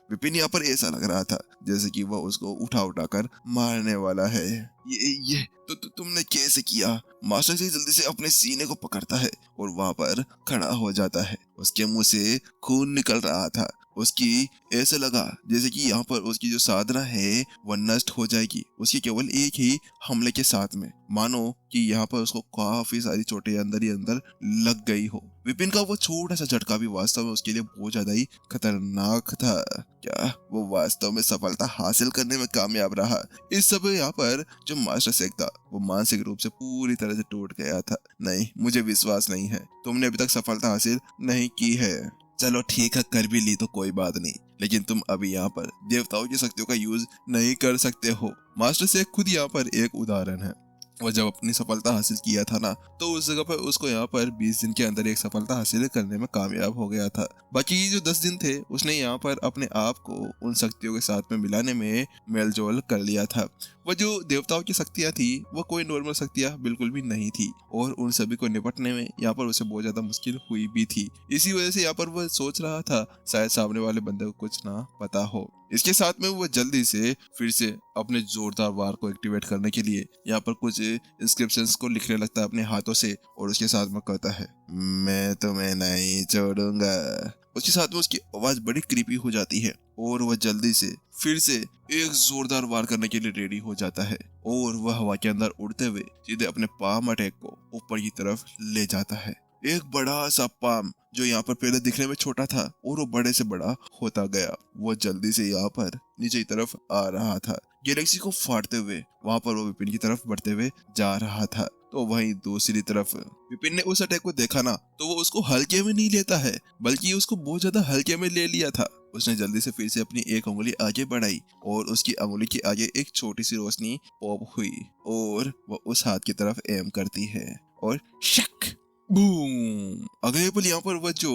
विपिन यहाँ पर ऐसा लग रहा था जैसे कि वह उसको उठा उठा कर मारने वाला है। ये तुमने कैसे किया? मास्टर से जल्दी से अपने सीने को पकड़ता है और वहां पर खड़ा हो जाता है। उसके मुंह से खून निकल रहा था। उसकी ऐसे लगा जैसे कि यहाँ पर उसकी जो साधना है वह नष्ट हो जाएगी उसकी केवल एक ही हमले के साथ में। मानो कि यहाँ पर उसको काफी सारी चोटें अंदर ही अंदर लग गई हो। विपिन का वो छोटा सा झटका भी वास्तव में उसके लिए बहुत ज्यादा ही खतरनाक था। क्या वो वास्तव में सफलता हासिल करने में कामयाब रहा? इस समय यहाँ पर जो मास्टर शेख था वो मानसिक रूप से पूरी तरह से टूट गया था। नहीं, मुझे विश्वास नहीं है, तुमने अभी तक सफलता हासिल नहीं की है। चलो ठीक है, कर भी ली तो कोई बात नहीं, लेकिन तुम अभी यहाँ पर देवताओं की शक्तियों का यूज नहीं कर सकते हो। मास्टर शेख खुद यहाँ पर एक उदाहरण है। वो जब अपनी सफलता हासिल किया था ना, तो उस जगह पर उसको यहाँ पर 20 दिन के अंदर एक सफलता हासिल करने में कामयाब हो गया था। बाकी जो 10 दिन थे उसने यहाँ पर अपने आप को उन शक्तियों के साथ में मिलाने में मेलजोल कर लिया था। वह जो देवताओं की शक्तियां थी वो कोई नॉर्मल शक्तियां बिल्कुल भी नहीं थी और उन सभी को निपटने में यहाँ पर उसे बहुत ज्यादा मुश्किल हुई भी थी। इसी वजह से यहाँ पर वह सोच रहा था शायद सामने वाले बंदे को कुछ ना पता हो। इसके साथ में वो जल्दी से फिर से अपने जोरदार वार को एक्टिवेट करने के लिए यहाँ पर कुछ इंस्क्रिप्शंस को लिखने लगता है अपने हाथों से और उसके साथ में कहता है, मैं तुम्हें नहीं छोड़ूंगा। उसके साथ में उसकी आवाज बड़ी क्रीपी हो जाती है और वह जल्दी से फिर से एक जोरदार वार करने के लिए रेडी हो जाता है और वह हवा के अंदर उड़ते हुए सीधे अपने पाम अटैक को ऊपर की तरफ ले जाता है। एक बड़ा सा पाम जो यहाँ पर पहले दिखने में छोटा था और वो बड़े से बड़ा होता गया। वो जल्दी से यहाँ पर नीचे की तरफ आ रहा था, गैलेक्सी को फाड़ते हुए वहां पर वो विपिन की तरफ बढ़ते हुए जा रहा था। तो वहीं दूसरी तरफ विपिन ने उस अटैक को देखा ना, तो वो उसको हल्के में नहीं लेता है बल्कि उसको बहुत ज्यादा हल्के में ले लिया था। उसने जल्दी से फिर से अपनी एक उंगली आगे बढ़ाई और उसकी उंगली के आगे एक छोटी सी रोशनी पॉप हुई और वो उस हाथ की तरफ एम करती है और शक बूम। अगले पल यहाँ पर वह जो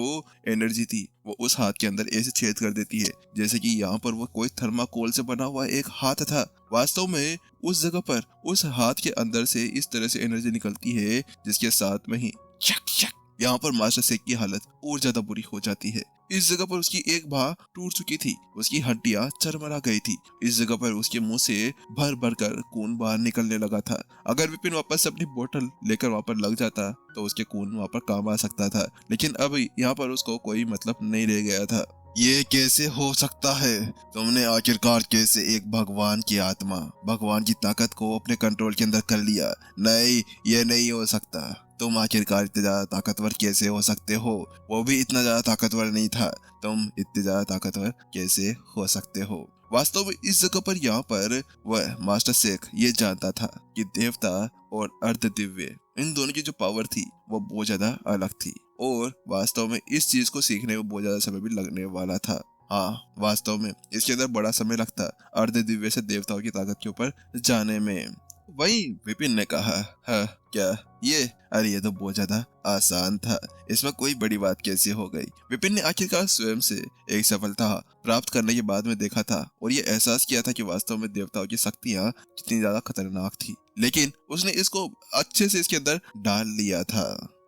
एनर्जी थी वो उस हाथ के अंदर ऐसे छेद कर देती है जैसे कि यहाँ पर वो कोई थर्माकोल से बना हुआ एक हाथ था। वास्तव में उस जगह पर उस हाथ के अंदर से इस तरह से एनर्जी निकलती है जिसके साथ में ही शक शक यहाँ पर मास्टर शेख की हालत और ज्यादा बुरी हो जाती है। इस जगह पर उसकी एक बाह टूट चुकी थी, उसकी हड्डियां चरमरा गई थी। इस जगह पर उसके मुंह से भर भर कर खून बाहर निकलने लगा था। अगर विपिन वापस अपनी बोतल लेकर वहां पर लग जाता तो उसके खून वहां पर काम आ सकता था, लेकिन अब यहाँ पर उसको कोई मतलब नहीं रह गया था। ये कैसे हो सकता है? तुमने आखिरकार कैसे एक भगवान की आत्मा, भगवान की ताकत को अपने कंट्रोल के अंदर कर लिया? नहीं, ये नहीं हो सकता। तुम आखिरकार इतने ज्यादा ताकतवर कैसे हो सकते हो? वो भी इतना ज्यादा ताकतवर नहीं था, तुम इतने ज्यादा ताकतवर कैसे हो सकते हो? वास्तव में इस जगह पर यहाँ पर वह मास्टर शेख ये जानता था कि देवता और अर्ध दिव्य इन दोनों की जो पावर थी वो बहुत ज्यादा अलग थी और वास्तव में इस चीज को सीखने में बहुत ज्यादा समय भी लगने वाला था। हाँ, वास्तव में इसके अंदर बड़ा समय लगता अर्ध दिव्य से देवताओं की ताकत के ऊपर जाने में। वही विपिन ने कहा, हाँ क्या ये? अरे ये तो बहुत ज्यादा आसान था, इसमें कोई बड़ी बात कैसे हो गई? विपिन ने आखिरकार स्वयं से एक सफलता प्राप्त करने के बाद में देखा था और ये एहसास किया था कि वास्तव में देवताओं की शक्तियां कितनी ज्यादा खतरनाक थी, लेकिन उसने इसको अच्छे से इसके अंदर डाल लिया था।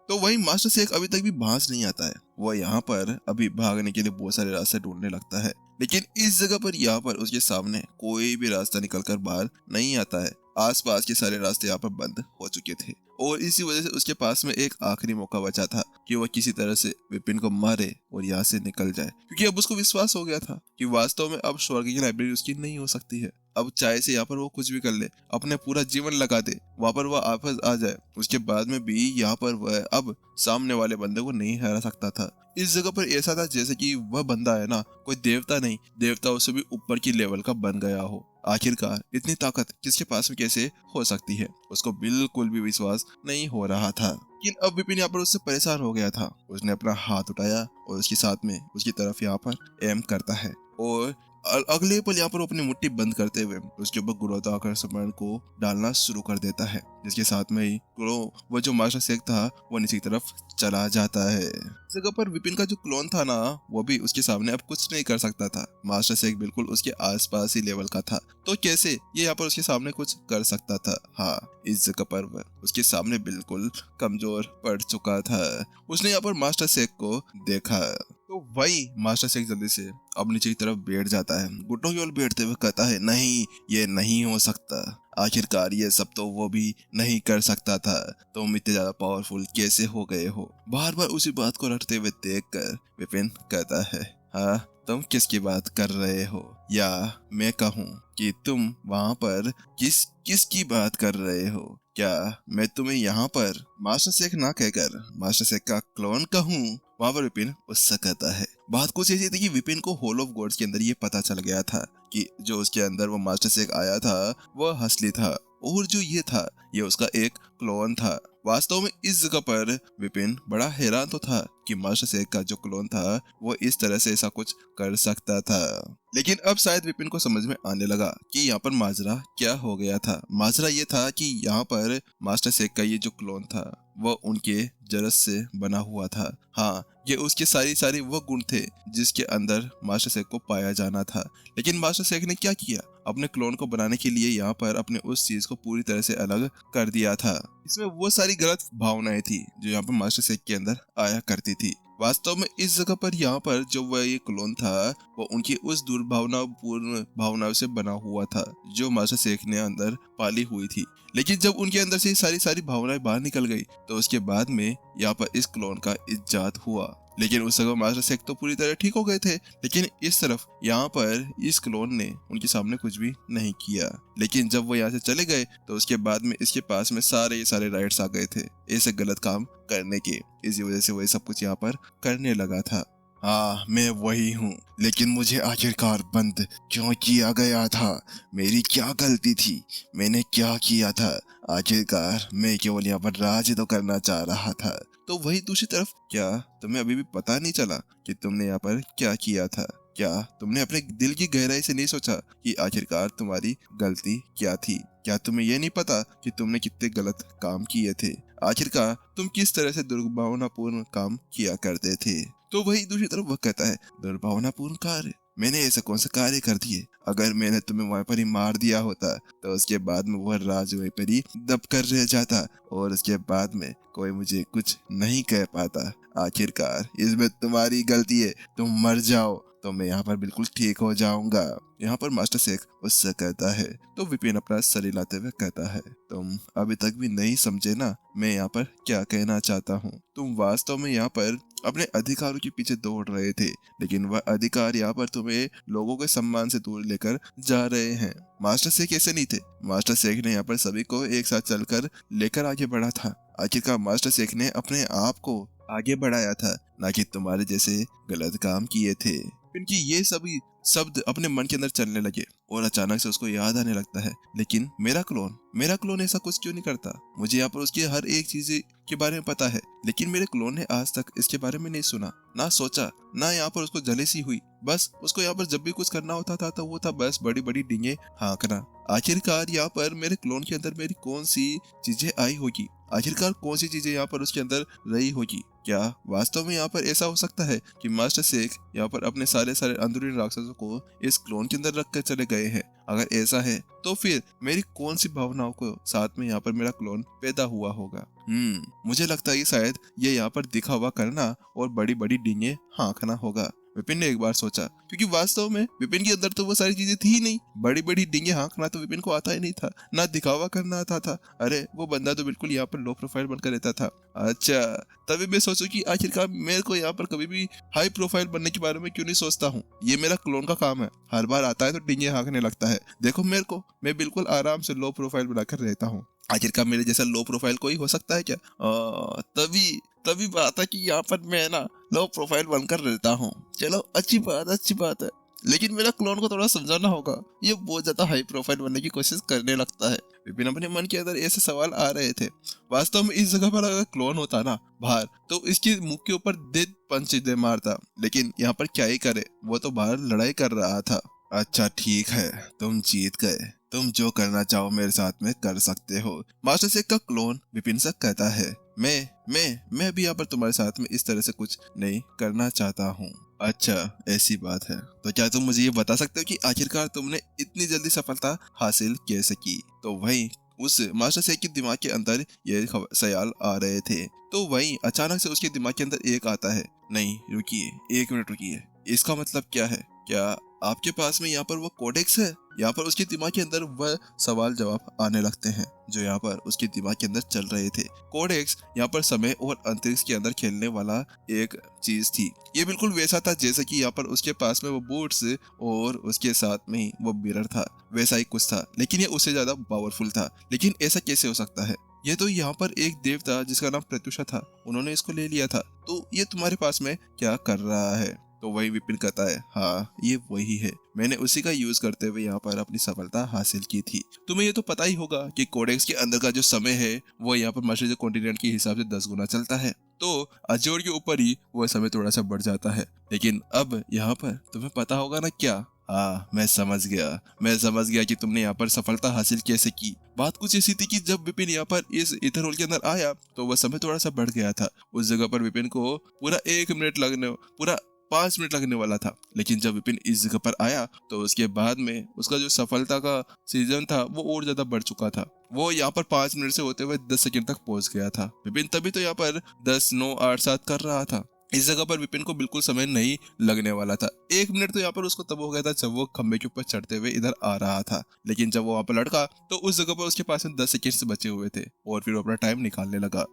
तो वही मास्टर शेख अभी तक भी बांस नहीं आता है। वो यहाँ पर अभी भागने के लिए बहुत सारे रास्ते ढूंढने लगता है, लेकिन इस जगह पर यहाँ पर उसके सामने कोई भी रास्ता निकलकर बाहर नहीं आता है। आसपास के सारे रास्ते यहाँ पर बंद हो चुके थे और इसी वजह से उसके पास में एक आखिरी मौका बचा था कि वह किसी तरह से विपिन को मारे और यहाँ से निकल जाए, क्योंकि अब उसको विश्वास हो गया था कि वास्तव में अब स्वर्ग की लाइब्रेरी उसकी नहीं हो सकती है। अब चाहे से यहाँ पर वो कुछ भी कर ले, अपने पूरा जीवन लगा दे, वहां पर वह वापस आ जाए, उसके बाद में भी यहाँ पर वह अब सामने वाले बंदे को नहीं हरा सकता था। इस जगह पर ऐसा था जैसे कि वह बंदा है ना कोई देवता नहीं, देवताओं से भी ऊपर की लेवल का बन गया हो। आखिरकार इतनी ताकत किसके पास में कैसे हो सकती है? उसको बिल्कुल भी विश्वास नहीं हो रहा था। लेकिन अब विपिन यहाँ पर उससे परेशान हो गया था। उसने अपना हाथ उठाया और उसके साथ में उसकी तरफ यहाँ पर एम करता है और अगले पल यहाँ पर अपनी मुट्ठी बंद करते हुए उसके ऊपर गुरुत्वाकर्षण को डालना शुरू कर देता है, जिसके साथ में ही वो जो मास्टर शेख था वो नीचे की तरफ चला जाता है। इस जगह पर विपिन का जो क्लोन था ना वो भी उसके सामने अब कुछ नहीं कर सकता था। मास्टर शेख बिल्कुल उसके आसपास ही लेवल का था, तो कैसे ये यहाँ पर उसके सामने कुछ कर सकता था? हाँ, इस जगह पर वह उसके सामने बिल्कुल कमजोर पड़ चुका था। उसने यहाँ पर मास्टर शेख को देखा तो वही मास्टर शेख जल्दी से अब नीचे की तरफ बैठ जाता है, घुटनों की ओर बैठते हुए कहता है, नहीं ये नहीं हो सकता, आखिरकार ये सब तो वो भी नहीं कर सकता था, तुम इतने ज्यादा पावरफुल कैसे हो गए हो। बार बार उसी बात को रटते हुए देखकर विपिन कहता है, हाँ तुम किसकी बात कर रहे हो, या मैं कहूँ कि तुम वहाँ पर किसकी बात कर रहे हो, क्या मैं तुम्हें यहाँ पर मास्टर शेख ना कहकर मास्टर शेख का क्लोन कहूँ। वहाँ पर विपिन उससे कहता है, बात कुछ ऐसी थी कि विपिन को हॉल ऑफ गॉड्स के अंदर ये पता चल गया था कि जो उसके अंदर वो मास्टर शेख आया था वह असली था, और जो ये था ये उसका एक क्लोन था। वास्तव में इस जगह पर विपिन बड़ा हैरान तो था कि मास्टर शेख का जो क्लोन था वो इस तरह से ऐसा कुछ कर सकता था, लेकिन अब शायद विपिन को समझ में आने लगा कि यहाँ पर माजरा क्या हो गया था। माजरा ये था कि यहाँ पर मास्टर शेख का ये जो क्लोन था वो उनके जरस से बना हुआ था। हाँ, ये उसके सारी वो गुण थे जिसके अंदर मास्टर शेख को पाया जाना था, लेकिन मास्टर शेख ने क्या किया, अपने क्लोन को बनाने के लिए यहाँ पर अपने उस चीज को पूरी तरह से अलग कर दिया था। इसमें वो सारी गलत भावनाएं थी जो यहाँ पर मास्टर शेख के अंदर आया करती थी। वास्तव में इस जगह पर यहाँ पर जो वह ये क्लोन था वो उनकी उस दुर्भावनापूर्ण भावनाओं से बना हुआ था जो मास्टर शेख ने अंदर पाली हुई थी। लेकिन जब उनके अंदर से सारी भावनाएं बाहर निकल गई तो उसके बाद में यहाँ पर इस क्लोन का इजाद हुआ। लेकिन उस जगह मास्टर शेख तो पूरी तरह ठीक हो गए थे, लेकिन इस तरफ यहाँ पर इस क्लोन ने उनके सामने कुछ भी नहीं किया। लेकिन जब वो यहाँ से चले गए तो उसके बाद में इसके पास में सारे राइट्स आ गए थे ऐसे गलत काम करने के। इसी वजह से वही सब कुछ यहाँ पर करने लगा था। हाँ मैं वही हूँ, लेकिन मुझे आखिरकार बंद क्यों किया गया था, मेरी क्या गलती थी, मैंने क्या किया था, आखिरकार मैं केवल यहाँ पर राज तो करना चाह रहा था। तो वही दूसरी तरफ, क्या तुम्हें अभी भी पता नहीं चला कि तुमने यहाँ पर क्या किया था? क्या तुमने अपने दिल की गहराई से नहीं सोचा कि आखिरकार तुम्हारी गलती क्या थी? क्या तुम्हें ये नहीं पता कि तुमने कितने गलत काम किए थे? आखिरकार तुम किस तरह से दुर्भावनापूर्ण काम किया करते थे? तो वही दूसरी तरफ वह कहता है, दुर्भावनापूर्ण कार्य? मैंने ऐसा कौन सा कार्य कर दिए? अगर मैंने तुम्हें वहां पर ही मार दिया होता तो उसके बाद में वह राज वहीं पर ही दब कर रह जाता और उसके बाद में कोई मुझे कुछ नहीं कह पाता। आखिरकार इसमें तुम्हारी गलती है, तुम मर जाओ तो मैं यहाँ पर बिल्कुल ठीक हो जाऊंगा। यहाँ पर मास्टर शेख उससे कहता है। तो विपिन अपना सर हिलाते हुए कहता है, तुम अभी तक भी नहीं समझे ना मैं यहाँ पर क्या कहना चाहता हूँ। तुम वास्तव में यहाँ पर अपने अधिकारों के पीछे दौड़ रहे थे, लेकिन वह अधिकार यहाँ पर तुम्हें लोगों के सम्मान से दूर लेकर जा रहे हैं। मास्टर शेख ऐसे नहीं थे। मास्टर शेख ने यहाँ पर सभी को एक साथ चलकर लेकर आगे बढ़ा था। आखिरकार मास्टर शेख ने अपने आप को आगे बढ़ाया था, ना कि तुम्हारे जैसे गलत काम किए थे। इनकी ये सभी शब्द अपने मन के अंदर चलने लगे और अचानक से उसको याद आने लगता है, लेकिन मेरा क्लोन ऐसा कुछ क्यों नहीं करता? मुझे यहाँ पर उसकी हर एक चीज के बारे में पता है, लेकिन मेरे क्लोन ने आज तक इसके बारे में नहीं सुना, ना सोचा, ना यहाँ पर उसको जलेसी हुई। बस उसको यहाँ पर जब भी कुछ करना होता था तो वो था बस बड़ी बड़ी डींगे हाँकना। आखिरकार यहाँ पर मेरे क्लोन के अंदर मेरी कौन सी चीजें आई होगी? आखिरकार कौन सी चीजें यहाँ पर उसके अंदर रही होगी? क्या वास्तव में यहाँ पर ऐसा हो सकता है कि मास्टर शेख यहाँ पर अपने सारे अंदरूनी राक्षसों को इस क्लोन के अंदर रख कर चले गए हैं? अगर ऐसा है तो फिर मेरी कौन सी भावनाओं को साथ में यहाँ पर मेरा क्लोन पैदा हुआ होगा? मुझे लगता है कि शायद ये यहाँ पर दिखावा करना और बड़ी बड़ी डींगे हाँकना होगा। विपिन ने एक बार सोचा, क्योंकि वास्तव में विपिन के अंदर तो वो सारी चीजें थी ही नहीं। बड़ी बड़ी डींगे हाँकना तो विपिन को आता ही नहीं था, ना दिखावा करना आता था। अरे वो बंदा तो बिल्कुल यहाँ पर लो प्रोफाइल बनकर रहता था। अच्छा, तभी मैं सोचूं कि आखिरकार मेरे को यहाँ पर कभी भी हाई प्रोफाइल बनने के बारे में क्यों नहीं सोचता हूँ। ये मेरा क्लोन का काम है, हर बार आता है तो डींगे हाँकने लगता है। देखो मेरे को, मैं बिल्कुल आराम से लो प्रोफाइल बनाकर रहता हूँ। आखिरकार मेरे जैसा लो प्रोफाइल कोई हो सकता है क्या? तभी बात है कि यहाँ पर मैं ना लो प्रोफाइल बनकर रहता हूँ। चलो अच्छी बात है, लेकिन मेरा क्लोन को थोड़ा समझाना होगा, ये बहुत ज्यादा हाई प्रोफाइल बनने की कोशिश करने लगता है। विपिन अपने मन के अंदर ऐसे सवाल आ रहे थे। वास्तव में इस जगह पर अगर क्लोन होता ना बाहर तो इसके मुंह के ऊपर दे पंच दे मारता, लेकिन यहाँ पर क्या ही करे, वो तो बाहर लड़ाई कर रहा था। अच्छा ठीक है, तुम जीत गए, तुम जो करना चाहो मेरे साथ में कर सकते हो। मास्टर शेख का क्लोन विपिन से कहता है, मैं भी यहाँ पर तुम्हारे साथ में इस तरह से कुछ नहीं करना चाहता हूँ। अच्छा ऐसी बात है, तो क्या तुम मुझे ये बता सकते हो कि आखिरकार तुमने इतनी जल्दी सफलता हासिल कैसे की? तो वही उस मास्टर से के दिमाग के अंदर ये ख्याल आ रहे थे। तो वहीं अचानक से उसके दिमाग के अंदर एक आता है, नहीं रुकिए, 1 मिनट रुकिए, इसका मतलब क्या है? क्या आपके पास में यहाँ पर वो कोडेक्स है? यहाँ पर उसके दिमाग के अंदर वह सवाल जवाब आने लगते हैं जो यहाँ पर उसके दिमाग के अंदर चल रहे थे। कोडेक्स यहाँ पर समय और अंतरिक्ष के अंदर खेलने वाला एक चीज थी। ये बिल्कुल वैसा था जैसे कि यहाँ पर उसके पास में वो बूट्स और उसके साथ में ही वो मिरर था, वैसा ही कुछ था, लेकिन ये उससे ज्यादा पावरफुल था। लेकिन ऐसा कैसे हो सकता है? ये तो यहाँ पर एक देवता जिसका नाम प्रत्युषा था, उन्होंने इसको ले लिया था, तो ये तुम्हारे पास में क्या कर रहा है? तो वही विपिन कहता है, हाँ ये वही है, मैंने उसी का यूज करते हुए यहाँ पर अपनी सफलता हासिल की थी। तुम्हें ये तो पता ही होगा कि कोडेक्स के अंदर का जो समय है वो यहाँ पर मर्सिडीज कॉन्टिनेंट के हिसाब से 10 गुना चलता है, तो अजोर के ऊपर ही वह समय थोड़ा सा बढ़ जाता है। लेकिन अब यहाँ पर तुम्हें पता होगा ना क्या? हाँ मैं समझ गया कि तुमने यहाँ पर सफलता हासिल कैसे की। बात कुछ ऐसी थी कि जब विपिन यहाँ पर इस ईथर होल के अंदर आया तो वह समय थोड़ा सा बढ़ गया था। उस जगह पर विपिन को पूरा 5 मिनट लगने वाला था, लेकिन जब विपिन इस जगह पर आया तो उसके बाद में उसका जो सफलता का सीजन था वो और ज्यादा बढ़ चुका था। वो यहाँ पर 5 मिनट से होते हुए 10 सेकंड तक पहुंच गया था। विपिन तभी तो यहाँ पर 10, 9, 8, 7 कर रहा था। इस जगह पर विपिन को बिल्कुल समय नहीं लगने वाला था। 1 मिनट तो यहाँ पर उसको तब हो गया था जब वो खंबे के ऊपर चढ़ते हुए इधर आ रहा था, लेकिन जब वो वहां पर लड़का तो उस जगह पर उसके पास में 10 सेकंड बचे हुए थे और फिर वो अपना टाइम निकालने लगा।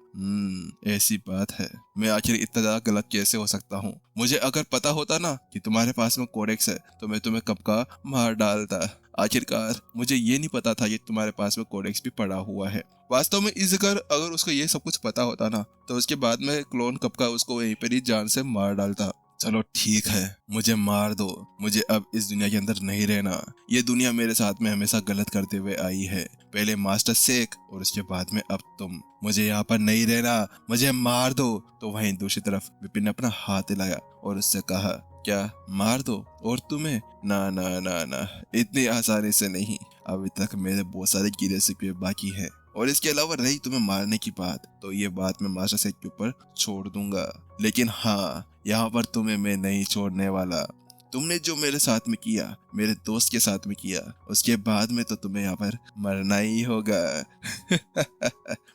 ऐसी बात है, मैं आखिर इतना ज्यादा गलत कैसे हो सकता हूँ? मुझे अगर पता होता ना कि तुम्हारे पास में कोडेक्स है तो मैं तुम्हें कब का मार डालता। आखिरकार मुझे ये नहीं पता था कि तुम्हारे पास में कोडेक्स भी पड़ा हुआ है। वास्तव में इस जगह अगर उसको ये सब कुछ पता होता ना तो उसके बाद में क्लोन कब का उसको वहीं पर ही जान से मार डालता। चलो ठीक है, मुझे मार दो, मुझे अब इस दुनिया के अंदर नहीं रहना। ये दुनिया मेरे साथ में हमेशा गलत करते हुए आई है, पहले मास्टर शेख और उसके बाद में अब तुम। मुझे यहाँ पर नहीं रहना, मुझे मार दो। तो वहीं दूसरी तरफ विपिन ने अपना हाथ हिलाया और उससे कहा, क्या मार दो? और तुम्हें? ना ना ना ना, इतनी आसानी से नहीं, अभी तक मेरे बहुत सारे कीड़े सिक्के बाकी है। और इसके अलावा रही तुम्हें मारने की बात, तो ये बात मैं मास्टर शेख के ऊपर छोड़ दूंगा, लेकिन हाँ यहाँ पर तुम्हें मैं नहीं छोड़ने वाला। तुमने जो मेरे साथ में किया, मेरे दोस्त के साथ में किया, उसके बाद में तो तुम्हें यहाँ पर मरना ही होगा।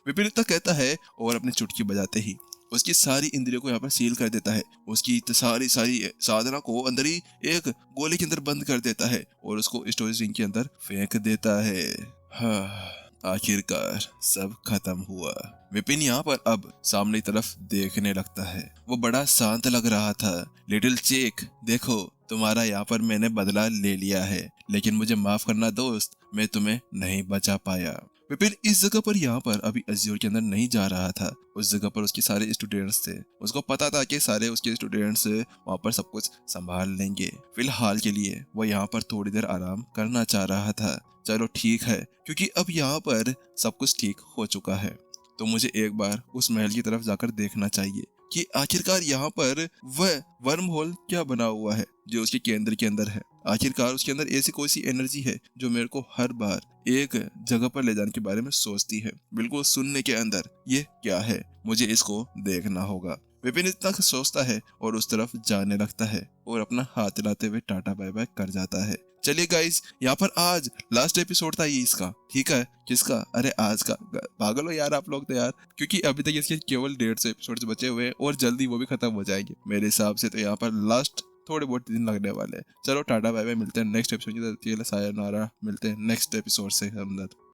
विपिन तो कहता है और अपनी चुटकी बजाते ही उसकी सारी इंद्रियों को यहाँ पर सील कर देता है। उसकी सारी साधना को अंदर ही एक गोले के अंदर बंद कर देता है और उसको स्टोरेज रिंग के अंदर फेंक देता है। हाँ, आखिरकार सब खत्म हुआ। विपिन यहाँ पर अब सामने की तरफ देखने लगता है। वो बड़ा शांत लग रहा था। लिटिल चेक, देखो तुम्हारा यहाँ पर मैंने बदला ले लिया है, लेकिन मुझे माफ करना दोस्त, मैं तुम्हें नहीं बचा पाया। विपिन इस जगह पर यहाँ पर अभी अज्योर के अंदर नहीं जा रहा था। उस जगह पर उसके सारे स्टूडेंट्स थे। उसको पता था कि सारे उसके स्टूडेंट्स वहाँ पर सब कुछ संभाल लेंगे। फिलहाल के लिए वो यहाँ पर थोड़ी देर आराम करना चाह रहा था। चलो ठीक है, क्योंकि अब यहाँ पर सब कुछ ठीक हो चुका है, तो मुझे एक बार उस महल की तरफ जाकर देखना चाहिए कि आखिरकार यहाँ पर वह वर्म होल क्या बना हुआ है जो उसके केंद्र के अंदर है। आखिरकार उसके अंदर ऐसी कोई सी एनर्जी है जो मेरे को हर बार एक जगह पर ले जाने के बारे में सोचती है, बिल्कुल सुनने के अंदर। ये क्या है? मुझे इसको देखना होगा। विपिन इतना सोचता है और उस तरफ जाने लगता है और अपना हाथ हिलाते हुए टाटा बाय बाय कर जाता है। चलिए गाइस, यहाँ पर आज लास्ट एपिसोड था ये इसका, ठीक है? किसका? अरे आज का। पागल हो यार आप लोग तो यार, क्योंकि अभी तक इसके केवल 150 एपिसोड बचे हुए हैं और जल्दी वो भी खत्म हो जाएंगे मेरे हिसाब से। तो यहाँ पर लास्ट थोड़े बहुत दिन लगने वाले हैं। चलो टाटा बाय बाय, मिलते हैं नेक्स्ट एपिसोड। सायोनारा, मिलते हैं नेक्स्ट एपिसोड से हम।